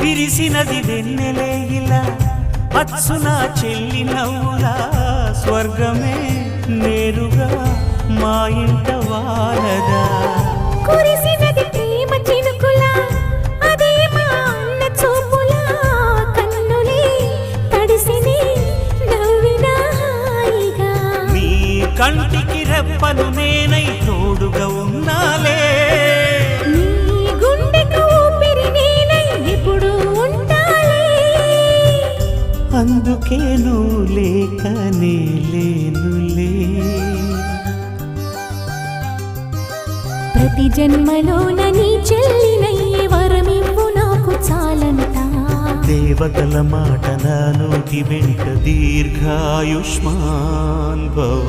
విరిసినది వెన్నెలే ఇలా అచ్చున చెల్లి నవ్వులా స్వర్గమే నేరుగా మా ఇంట వాలదా కురిసినది ప్రేమ చినుకులా అదే మా అన్న చూపులా కన్నులే తడిసిని నవ్వినా హాయిగా నీ కంటికి రెప్పను నేనై తోడుగా ఉన్నాలే నీ గుండెకు ఊపిరి నేనై ఎప్పుడు ఉంటాలే అందుకే నువ్వు లేకనే లేనులే ప్రతి జన్మలోన నీ చెల్లినయ్యే వరమివ్వు నాకు చాలంట దేవతల మాట నా నోటి వెంట దీర్ఘాయుష్మాన్ భవ